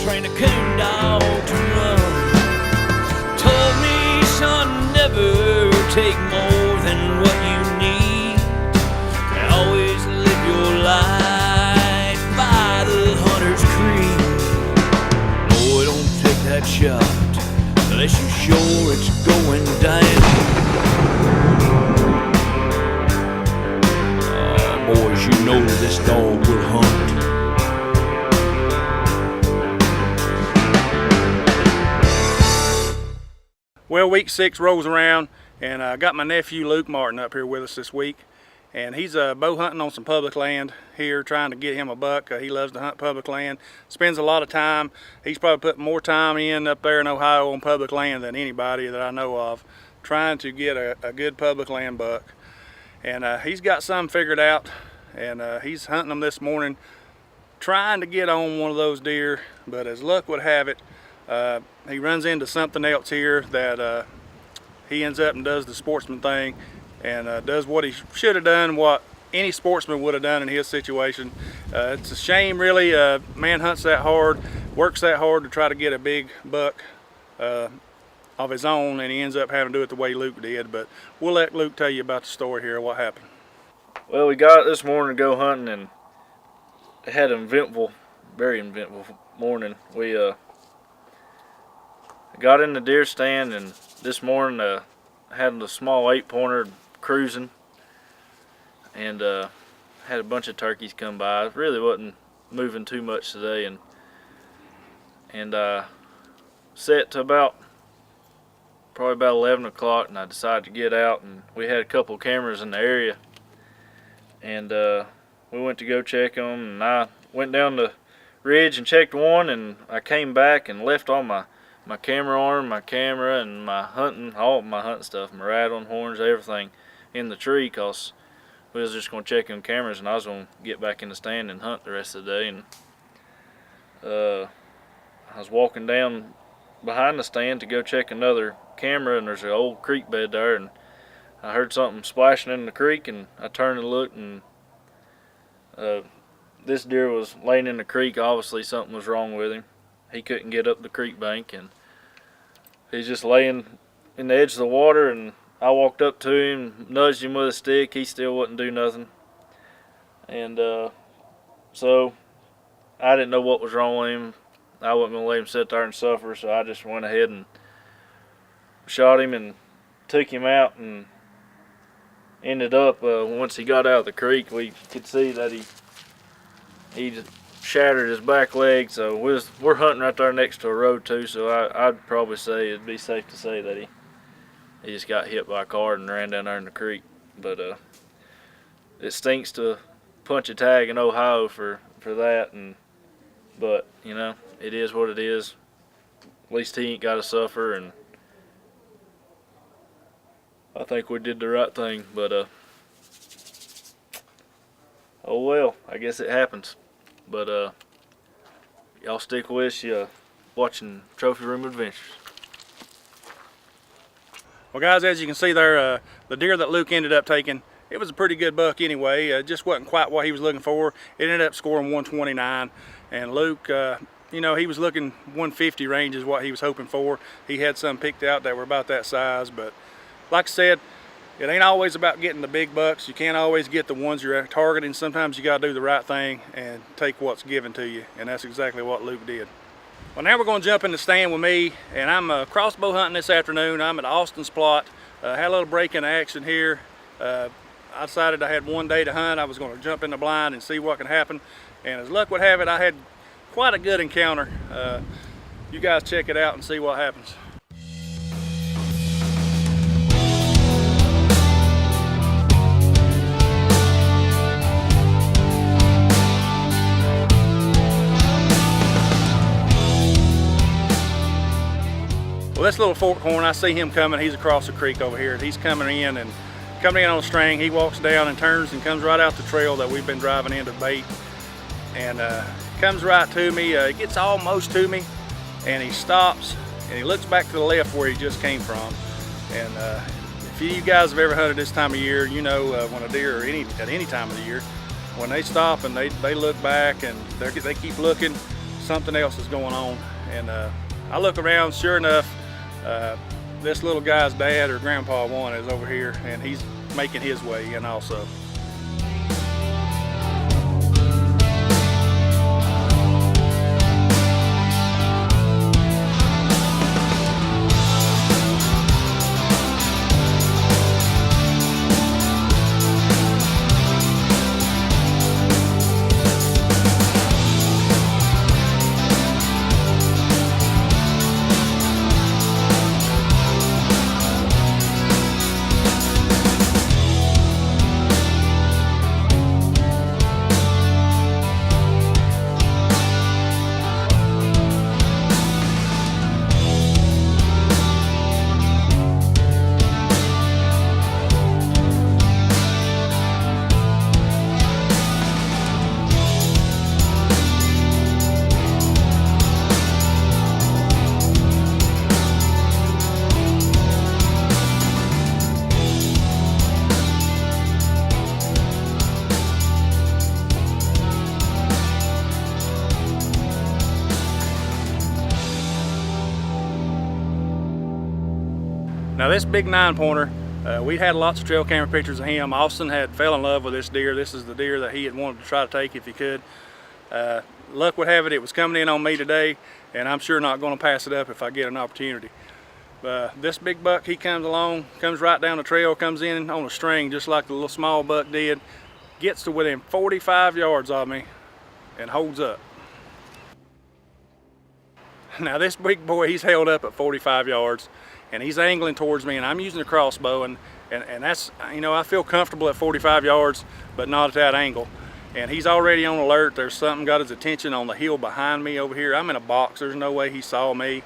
train a coon dog to run. Told me, son, never take more than what you need, and always live your life by the hunter's creed. Boy, don't take that shot unless you're sure it's going down. Boys, you know this dog will hunt. Well, week 6 rolls around, and I got my nephew Luke Martin up here with us this week, and he's bow hunting on some public land here, trying to get him a buck. He loves to hunt public land, spends a lot of time. He's probably put more time in up there in Ohio on public land than anybody that I know of, trying to get a good public land buck. And he's got some figured out, and he's hunting them this morning, trying to get on one of those deer, but as luck would have it, he runs into something else here that he ends up and does the sportsman thing, and does what he should have done, what any sportsman would have done in his situation. It's a shame, really. Man hunts that hard, works that hard to try to get a big buck of his own, and he ends up having to do it the way Luke did. But we'll let Luke tell you about the story here, what happened. Well, we got up this morning to go hunting, and had an eventful, very eventful morning. We got in the deer stand, and this morning had a small 8-pointer cruising, and had a bunch of turkeys come by. It really wasn't moving too much today, and set to probably about 11 o'clock, and I decided to get out, and we had a couple cameras in the area, and we went to go check them, and I went down the ridge and checked one, and I came back and left all my camera arm, my camera, and my hunting, all my hunting stuff, my rattling horns, everything in the tree, cause we was just gonna check them cameras, and I was gonna get back in the stand and hunt the rest of the day. And I was walking down behind the stand to go check another camera, and there's an old creek bed there, and I heard something splashing in the creek, and I turned and looked, and this deer was laying in the creek. Obviously something was wrong with him. He couldn't get up the creek bank, and he's just laying in the edge of the water, and I walked up to him, nudged him with a stick. He still wouldn't do nothing, and so I didn't know what was wrong with him. I wasn't going to let him sit there and suffer, so I just went ahead and shot him and took him out, and ended up, once he got out of the creek, we could see that he just shattered his back leg. So we're hunting right there next to a road too, so I'd probably say it'd be safe to say that he just got hit by a car and ran down there in the creek. But it stinks to punch a tag in Ohio for that, but you know, it is what it is. At least he ain't got to suffer, and I think we did the right thing. But oh well, I guess it happens. But y'all stick with us, watching Trophy Room Adventures. Well, guys, as you can see there, the deer that Luke ended up taking, it was a pretty good buck anyway. It just wasn't quite what he was looking for. It ended up scoring 129, and Luke, you know, he was looking 150 range is what he was hoping for. He had some picked out that were about that size, but like I said, it ain't always about getting the big bucks. You can't always get the ones you're targeting. Sometimes you got to do the right thing and take what's given to you, and that's exactly what Luke did. Well, now we're going to jump in the stand with me, and I'm crossbow hunting this afternoon. I'm at Austin's plot. Had a little break in action here. I decided I had one day to hunt. I was going to jump in the blind and see what can happen, and as luck would have it, I had quite a good encounter. You guys check it out and see what happens. Well, this little forkhorn, I see him coming. He's across the creek over here. He's coming in on a string. He walks down and turns and comes right out the trail that we've been driving into bait, and comes right to me. He gets almost to me, and he stops and he looks back to the left where he just came from. And if you guys have ever hunted this time of year, you know when a deer, or at any time of the year, when they stop and they look back and they keep looking, something else is going on. And I look around, sure enough, this little guy's dad or grandpa one is over here, and he's making his way in also. Now this big 9-pointer, we had lots of trail camera pictures of him. Austin had fell in love with this deer. This is the deer that he had wanted to try to take if he could. Luck would have it, it was coming in on me today, and I'm sure not going to pass it up if I get an opportunity. This big buck, he comes along, comes right down the trail, comes in on a string just like the little small buck did, gets to within 45 yards of me and holds up. Now this big boy, he's held up at 45 yards and he's angling towards me, and I'm using a crossbow, and that's, you know, I feel comfortable at 45 yards, but not at that angle. And he's already on alert. There's something got his attention on the hill behind me over here. I'm in a box, there's no way he saw me,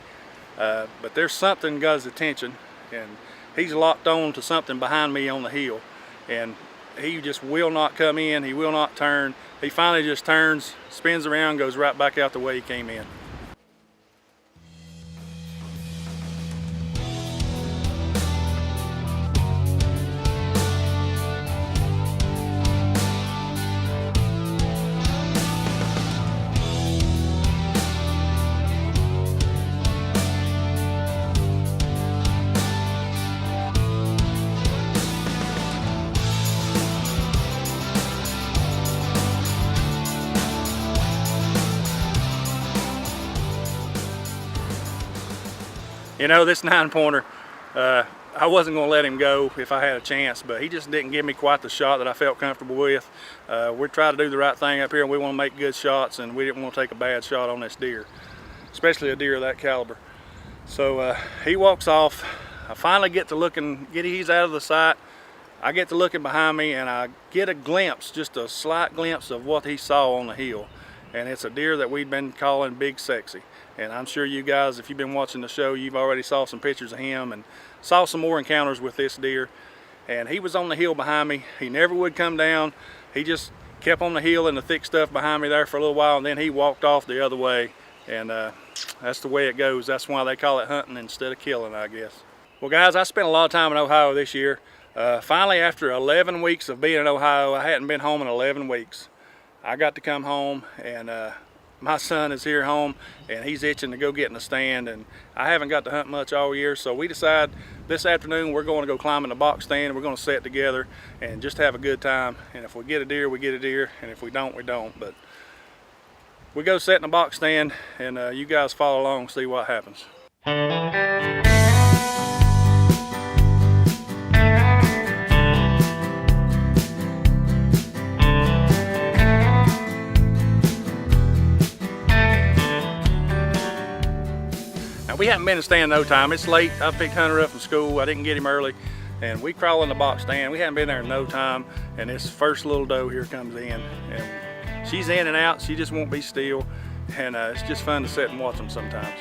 but there's something got his attention, and he's locked on to something behind me on the hill, and he just will not come in, he will not turn. He finally just turns, spins around, goes right back out the way he came in. You know, this 9-pointer, I wasn't going to let him go if I had a chance, but he just didn't give me quite the shot that I felt comfortable with. We're trying to do the right thing up here, and we want to make good shots, and we didn't want to take a bad shot on this deer, especially a deer of that caliber. So he walks off. I finally get to looking, he's out of the sight. I get to looking behind me, and I get a glimpse, just a slight glimpse of what he saw on the hill. And it's a deer that we've been calling Big Sexy. And I'm sure you guys, if you've been watching the show, you've already saw some pictures of him and saw some more encounters with this deer. And he was on the hill behind me. He never would come down. He just kept on the hill in the thick stuff behind me there for a little while, and then he walked off the other way. And that's the way it goes. That's why they call it hunting instead of killing, I guess. Well guys, I spent a lot of time in Ohio this year. Finally, after 11 weeks of being in Ohio, I hadn't been home in 11 weeks. I got to come home, and my son is here home, and he's itching to go get in the stand, and I haven't got to hunt much all year, so we decided this afternoon we're going to go climb in the box stand, and we're going to sit together and just have a good time. And if we get a deer, we get a deer, and if we don't, we don't. But we go sit in the box stand, and you guys follow along and see what happens. We haven't been in the stand no time. It's late. I picked Hunter up from school. I didn't get him early, and we crawl in the box stand. We haven't been there in no time, and this first little doe here comes in, and she's in and out. She just won't be still, and it's just fun to sit and watch them sometimes.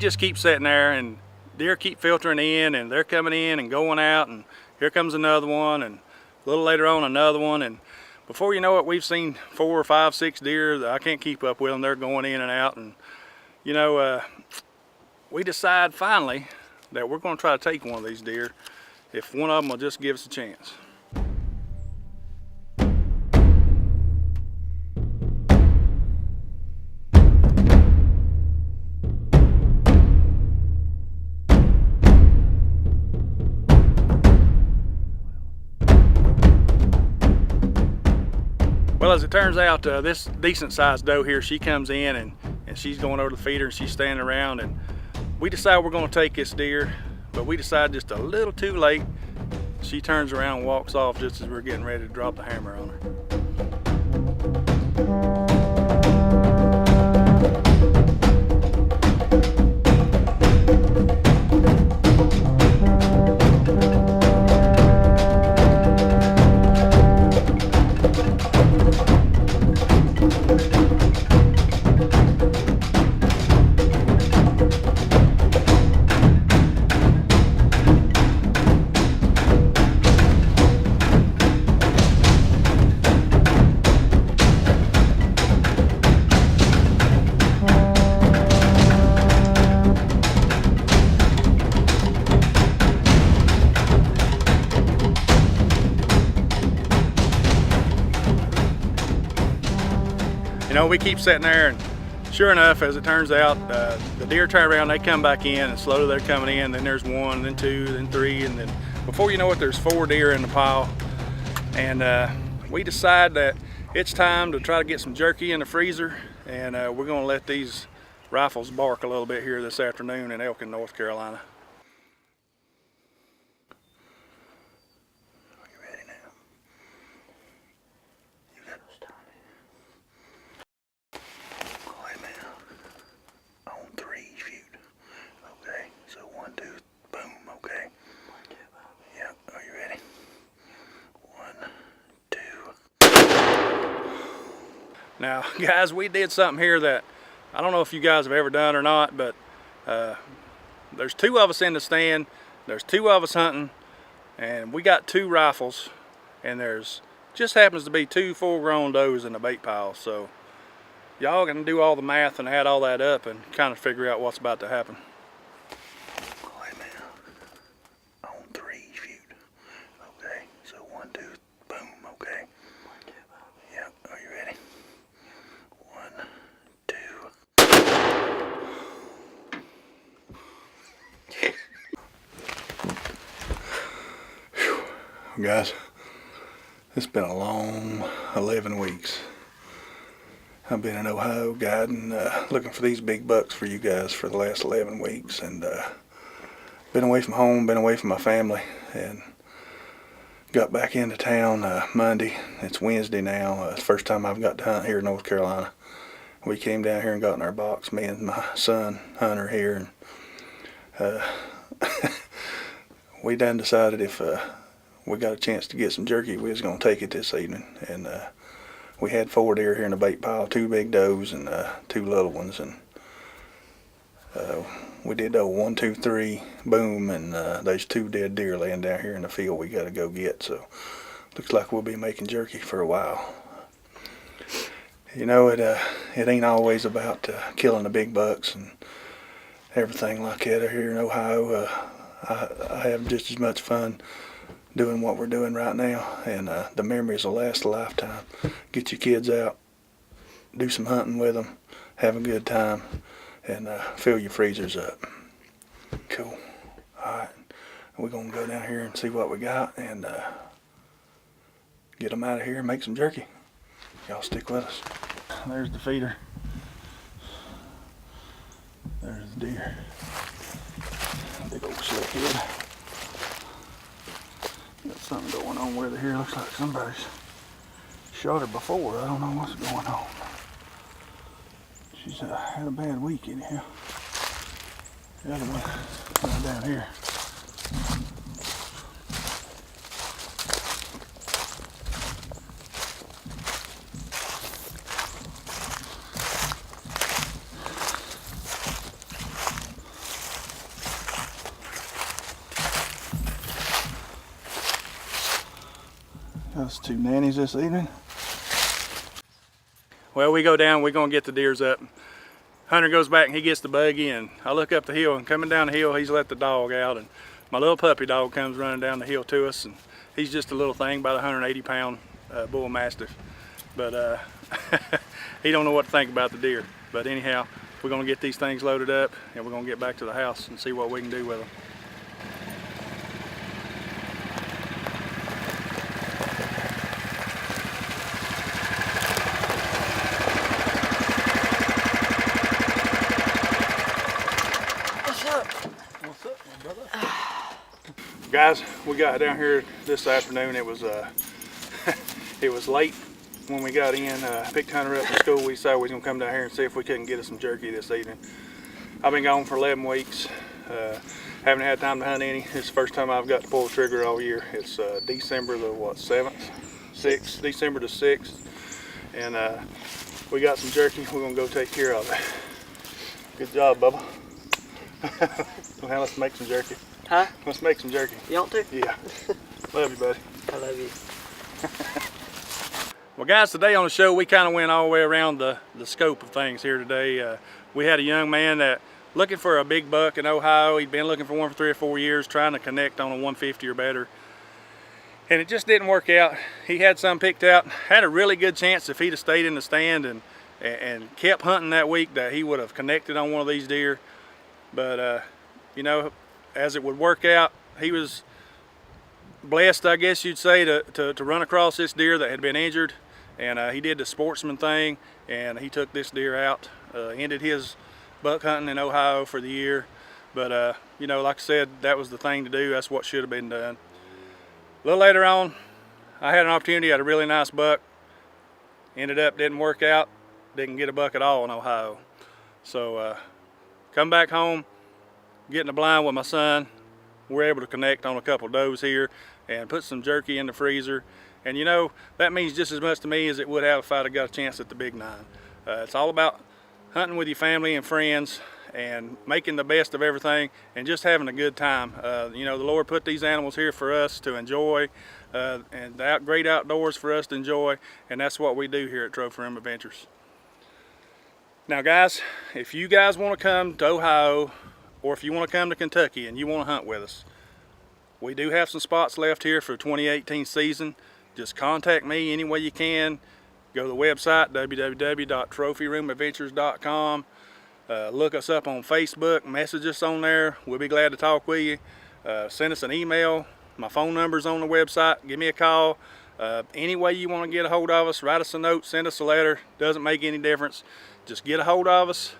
just keep sitting there, and deer keep filtering in, and they're coming in and going out, and here comes another one, and a little later on another one, and before you know it, we've seen 4, 5, 6 deer that I can't keep up with them. They're going in and out, and you know, we decide finally that we're going to try to take one of these deer if one of them will just give us a chance. Well, as it turns out, this decent sized doe here, she comes in and she's going over to the feeder and she's standing around, and we decide we're going to take this deer, but we decide just a little too late. She turns around and walks off just as we're getting ready to drop the hammer on her. You know, we keep sitting there, and sure enough, as it turns out, the deer turn around, they come back in, and slowly they're coming in. Then there's 1, then 2, then 3, and then before you know it, there's 4 deer in the pile. And we decide that it's time to try to get some jerky in the freezer, and we're going to let these rifles bark a little bit here this afternoon in Elkin, North Carolina. Now, guys, we did something here that I don't know if you guys have ever done or not, but there's 2 of us in the stand, there's 2 of us hunting, and we got 2 rifles, and there's just happens to be 2 full-grown does in the bait pile. So y'all can do all the math and add all that up and kind of figure out what's about to happen. Guys, it's been a long 11 weeks. I've been in Ohio guiding, looking for these big bucks for you guys for the last 11 weeks, and been away from home, been away from my family, and got back into town Monday. It's Wednesday now. It's the first time I've got to hunt here in North Carolina. We came down here and got in our box, me and my son Hunter here, and we done decided if we got a chance to get some jerky, we was going to take it this evening. And we had 4 deer here in the bait pile, 2 big does and 2 little ones. And we did 1, 2, 3, boom, and there's 2 dead deer laying down here in the field we got to go get. So looks like we'll be making jerky for a while. You know, it ain't always about killing the big bucks and everything like that here in Ohio. I have just as much fun doing what we're doing right now, and the memories will last a lifetime. Get your kids out, do some hunting with them, have a good time, and fill your freezers up. Cool. Alright, we're going to go down here and see what we got and get them out of here and make some jerky. Y'all stick with us. There's the feeder. There's the deer. Big old slick head. Got something going on with her here. Looks like somebody's shot her before. I don't know what's going on. She's had a bad week anyhow. The other one right down here. Us two nannies this evening. Well, we go down, we're gonna get the deers up. Hunter goes back and he gets the buggy, and I look up the hill, and coming down the hill, he's let the dog out, and my little puppy dog comes running down the hill to us, and he's just a little thing, about 180-pound bull mastiff. But he don't know what to think about the deer. But anyhow, we're gonna get these things loaded up, and we're gonna get back to the house and see what we can do with them. What's up, my brother? Guys, we got down here this afternoon. It was it was late when we got in. Picked Hunter up from school. We decided we was gonna come down here and see if we couldn't get us some jerky this evening. I've been gone for 11 weeks. Haven't had time to hunt any. It's the first time I've got to pull the trigger all year. It's December the what, 7th? 6th, December the 6th. And we got some jerky. We're gonna go take care of it. Good job, Bubba. Well, let's make some jerky. Huh? Let's make some jerky. You want to? Yeah. Love you, buddy. I love you. Well, guys, today on the show, we kind of went all the way around the scope of things here today. We had a young man that looking for a big buck in Ohio. He'd been looking for one for 3 or 4 years, trying to connect on a 150 or better. And it just didn't work out. He had some picked out. Had a really good chance if he'd have stayed in the stand and kept hunting that week that he would have connected on one of these deer. But, you know, as it would work out, he was blessed, I guess you'd say, to run across this deer that had been injured. And he did the sportsman thing, and he took this deer out, ended his buck hunting in Ohio for the year. But, you know, like I said, that was the thing to do. That's what should have been done. A little later on, I had an opportunity at a really nice buck. Ended up, didn't work out, didn't get a buck at all in Ohio. So, come back home, get in the blind with my son. We're able to connect on a couple of does here and put some jerky in the freezer. And you know, that means just as much to me as it would have if I'd have got a chance at the big 9. It's all about hunting with your family and friends and making the best of everything and just having a good time. You know, the Lord put these animals here for us to enjoy and the great outdoors for us to enjoy, and that's what we do here at Trophy Room Adventures. Now guys, if you guys want to come to Ohio, or if you want to come to Kentucky and you want to hunt with us, we do have some spots left here for 2018 season. Just contact me any way you can. Go to the website, www.trophyroomadventures.com. Look us up on Facebook, message us on there. We'll be glad to talk with you. Send us an email. My phone number's on the website. Give me a call. Any way you want to get a hold of us, write us a note, send us a letter. Doesn't make any difference. Just get a hold of us,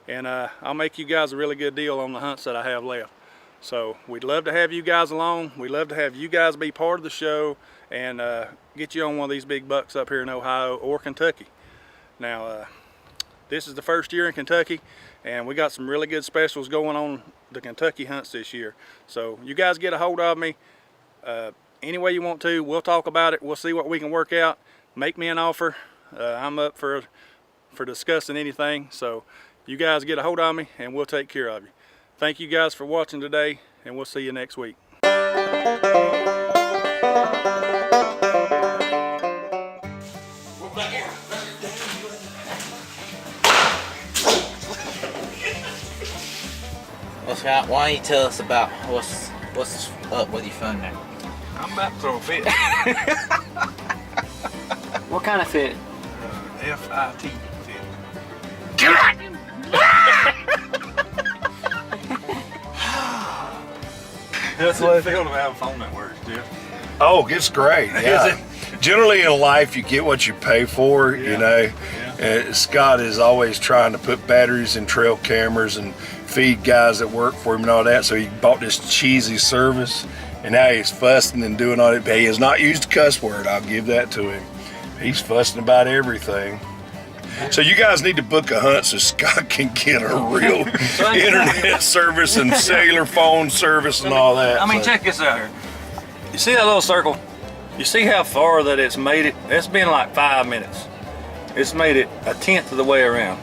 and I'll make you guys a really good deal on the hunts that I have left. So we'd love to have you guys along. We'd love to have you guys be part of the show and get you on one of these big bucks up here in Ohio or Kentucky. Now, this is the first year in Kentucky, and we got some really good specials going on the Kentucky hunts this year. So you guys get a hold of me any way you want to. We'll talk about it. We'll see what we can work out. Make me an offer. I'm up for discussing anything. So you guys get a hold of me and we'll take care of you. Thank you guys for watching today, and we'll see you next week. Scott, why don't you tell us about what's up with your phone now? I'm about to throw a fit. What kind of fit? F-I-T fit. That's what I feel to have a phone that works, Jeff. Oh, it's great. Yeah. Generally in life, you get what you pay for, you know. Scott is always trying to put batteries in trail cameras and feed guys that work for him and all that. So he bought this cheesy service, and now he's fussing and doing all that. But he has not used a cuss word. I'll give that to him. He's fussing about everything. So you guys need to book a hunt so Scott can get a real internet service and cellular phone service and all that. I mean, so. check this out here. You see that little circle? You see how far that it's made it? It's been like 5 minutes. It's made it 1/10 of the way around.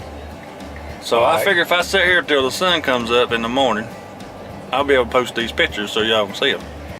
So I figure if I sit here till the sun comes up in the morning, I'll be able to post these pictures so y'all can see them.